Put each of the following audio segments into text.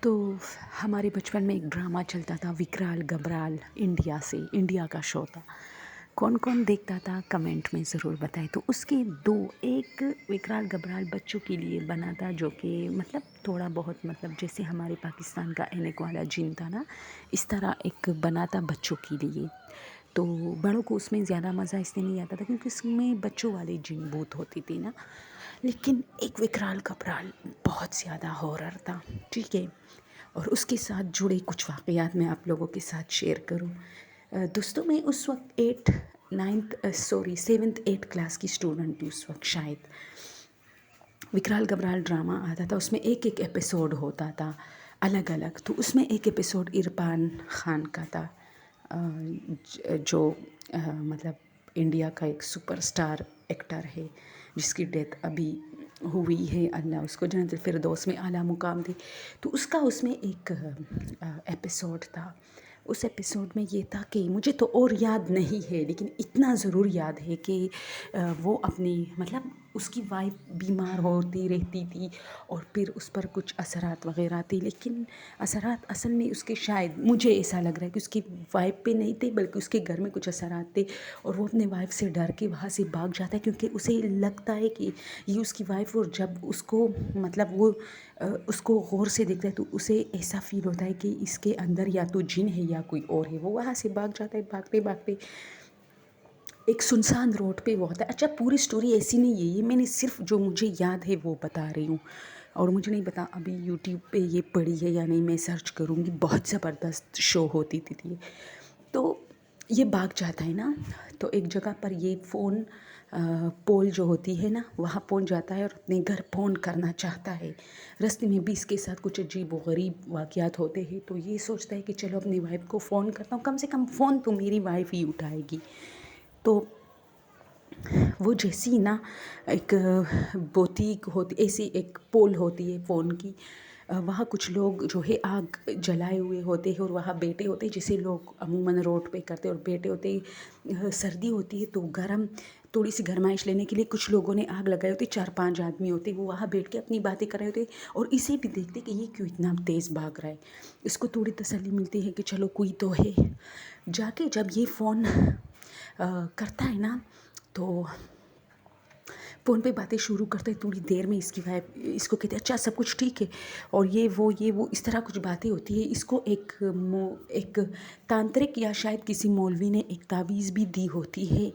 تو ہمارے بچپن میں ایک ڈرامہ چلتا تھا وکرال گبرال، انڈیا کا شو تھا۔ کون کون دیکھتا تھا کمنٹ میں ضرور بتائے۔ تو اس کے دو، ایک وکرال گبرال بچوں کے لیے بنا تھا، جو کہ مطلب تھوڑا بہت مطلب جیسے ہمارے پاکستان کا اینک والا جن تھا نا، اس طرح ایک بنا تھا بچوں کے لیے۔ تو بڑوں کو اس میں زیادہ مزہ اس لیے نہیں آتا تھا کیونکہ اس میں بچوں والے جن بوت ہوتی تھی نا، لیکن ایک وکرال گبرال بہت زیادہ ہارر تھا، ٹھیک ہے۔ اور اس کے ساتھ جڑے کچھ واقعات میں آپ لوگوں کے ساتھ شیئر کروں۔ دوستوں میں اس وقت 7th 8 کلاس کی اسٹوڈنٹ تھی اس وقت شاید۔ وکرال گبرال ڈرامہ آتا تھا، اس میں ایک ایک ایپیسوڈ ہوتا تھا الگ الگ۔ تو اس میں ایک ایپیسوڈ عرفان خان کا تھا، جو مطلب انڈیا کا ایک سپر سٹار ایکٹر ہے، جس کی ڈیتھ ابھی ہوئی ہے، اللہ اس کو جنت الفردوس میں اعلیٰ مقام دے۔ تو اس میں ایک ایپیسوڈ تھا۔ اس ایپیسوڈ میں یہ تھا کہ مجھے تو اور یاد نہیں ہے، لیکن اتنا ضرور یاد ہے کہ وہ اپنی مطلب اس کی وائف بیمار ہوتی رہتی تھی، اور پھر اس پر کچھ اثرات وغیرہ تھے، لیکن اثرات اصل میں اس کے شاید مجھے ایسا لگ رہا ہے کہ اس کی وائف پہ نہیں تھے، بلکہ اس کے گھر میں کچھ اثرات تھے، اور وہ اپنے وائف سے ڈر کے وہاں سے بھاگ جاتا ہے، کیونکہ اسے لگتا ہے کہ یہ اس کی وائف، اور جب اس کو مطلب وہ اس کو غور سے دیکھتا ہے تو اسے ایسا فیل ہوتا ہے کہ اس کے اندر یا تو جن ہے یا کوئی اور ہے۔ وہ وہاں سے بھاگ جاتا ہے، بھاگتے بھاگتے ایک سنسان روڈ پہ وہ ہوتا ہے۔ اچھا، پوری سٹوری ایسی نہیں ہے، یہ میں نے صرف جو مجھے یاد ہے وہ بتا رہی ہوں، اور مجھے نہیں پتا ابھی یوٹیوب پہ یہ پڑی ہے یا نہیں، میں سرچ کروں گی۔ بہت زبردست شو ہوتی تھی۔ تو یہ بھاگ جاتا ہے نا، تو ایک جگہ پر یہ فون پول جو ہوتی ہے نا، وہاں پہنچ جاتا ہے اور اپنے گھر فون کرنا چاہتا ہے۔ راستے میں بھی اس کے ساتھ کچھ عجیب و غریب واقعات ہوتے ہیں، تو یہ سوچتا ہے کہ چلو اپنی وائف کو فون کرتا ہوں، کم سے کم فون تو میری وائف ہی اٹھائے گی۔ تو وہ جیسی نا ایک بوتیک ہوتی، ایسی ایک پول ہوتی ہے فون کی، وہاں کچھ لوگ جو ہے آگ جلائے ہوئے ہوتے ہیں اور وہاں بیٹھے ہوتے ہیں، جیسے لوگ عموماً روڈ پہ کرتے اور بیٹھے ہوتے ہیں۔ سردی ہوتی ہے تو تھوڑی سی گرمائش لینے کے لیے کچھ لوگوں نے آگ لگائی ہوتی، 4-5 آدمی ہوتے، وہ وہاں بیٹھ کے اپنی باتیں کر رہے ہوتے، اور اسے بھی دیکھتے کہ یہ کیوں اتنا تیز بھاگ رہا ہے۔ اس کو تھوڑی تسلی ملتی ہے کہ چلو کوئی تو ہے۔ جا کے جب یہ فون کرتا ہے نا، تو فون پہ باتیں شروع کرتے، تھوڑی دیر میں اس کی وائف اس کو کہتے ہیں اچھا سب کچھ ٹھیک ہے، اور یہ وہ اس طرح کچھ باتیں ہوتی ہے۔ اس کو ایک تانترک یا شاید کسی مولوی نے ایک تعویذ بھی دی ہوتی ہے،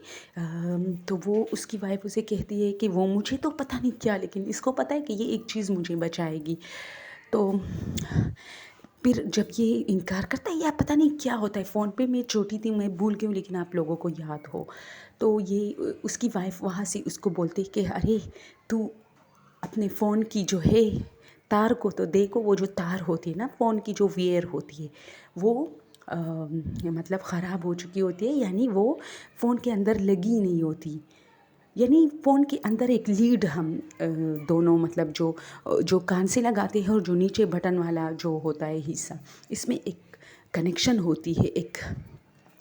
تو وہ اس کی وائف اسے کہتی ہے کہ وہ مجھے تو پتہ نہیں کیا، لیکن اس کو پتہ ہے کہ یہ ایک چیز مجھے بچائے گی۔ تو پھر جب یہ انکار کرتا ہے یا پتہ نہیں کیا ہوتا ہے، فون پہ میں چھوٹی تھی، میں بھول گئی ہوں، لیکن آپ لوگوں کو یاد ہو تو یہ اس کی وائف وہاں سے اس کو بولتی کہ ارے تو اپنے فون کی جو ہے تار کو تو دیکھو، وہ جو تار ہوتی ہے نا فون کی، جو ویئر ہوتی ہے وہ مطلب خراب ہو چکی ہوتی ہے، یعنی وہ فون کے اندر لگی نہیں ہوتی، یعنی فون کے اندر ایک لیڈ ہم دونوں مطلب جو کان سے لگاتے ہیں اور جو نیچے بٹن والا جو ہوتا ہے حصہ، اس میں ایک کنیکشن ہوتی ہے ایک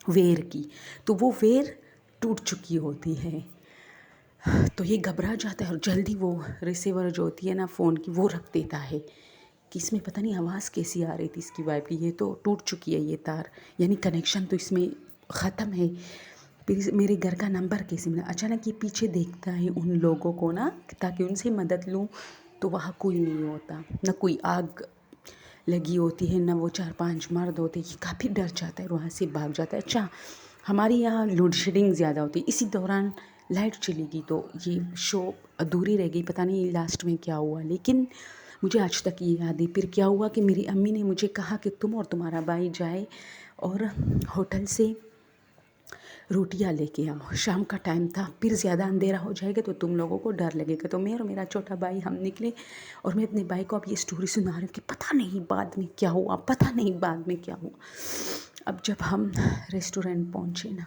ویئر کی، تو وہ ویئر ٹوٹ چکی ہوتی ہے۔ تو یہ گھبرا جاتا ہے اور جلدی وہ ریسیور جو ہوتی ہے نا فون کی، وہ رکھ دیتا ہے کہ اس میں پتہ نہیں آواز کیسی آ رہی تھی اس کی وائف کی، یہ تو ٹوٹ چکی ہے یہ تار، یعنی کنیکشن تو اس میں ختم ہے۔ پھر میرے گھر کا نمبر کیسے ملا؟ اچانک یہ پیچھے دیکھتا ہے ان لوگوں کو نا، تاکہ ان سے مدد لوں، تو وہاں کوئی نہیں ہوتا، نہ کوئی آگ لگی ہوتی ہے، نہ وہ 4-5 مرد ہوتے۔ یہ کافی ڈر جاتا ہے اور وہاں سے بھاگ جاتا ہے۔ اچھا، ہمارے یہاں لوڈ شیڈنگ زیادہ ہوتی ہے، اسی دوران لائٹ چلی گئی تو یہ شو ادھوری رہ گئی، پتہ نہیں لاسٹ میں کیا ہوا، لیکن مجھے آج تک یہ یاد ہے۔ پھر کیا ہوا کہ میری امی نے مجھے کہا کہ تم اور تمہارا بھائی جائے اور ہوٹل سے روٹیاں لے کے آؤ، شام کا ٹائم تھا، پھر زیادہ اندھیرا ہو جائے گا تو تم لوگوں کو ڈر لگے گا۔ تو میں اور میرا چھوٹا بھائی ہم نکلے، اور میں اپنے بھائی کو اب یہ سٹوری سنا رہی ہوں کہ پتہ نہیں بعد میں کیا ہوا، پتہ نہیں بعد میں کیا ہوا۔ اب جب ہم ریسٹورنٹ پہنچے نا،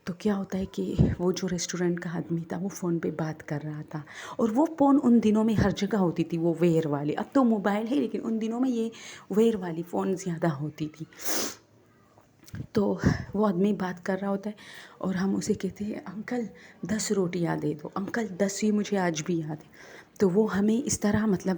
تو کیا ہوتا ہے کہ وہ جو ریسٹورنٹ کا آدمی تھا وہ فون پہ بات کر رہا تھا، اور وہ فون ان دنوں میں ہر جگہ ہوتی تھی، وہ ویئر والی، اب تو موبائل ہے لیکن ان دنوں میں یہ ویئر والی فون زیادہ ہوتی تھی۔ تو وہ آدمی بات کر رہا ہوتا ہے اور ہم اسے کہتے ہیں انکل 10 روٹیاں دے دو، انکل 10، یہ مجھے آج بھی یاد ہے۔ تو وہ ہمیں اس طرح مطلب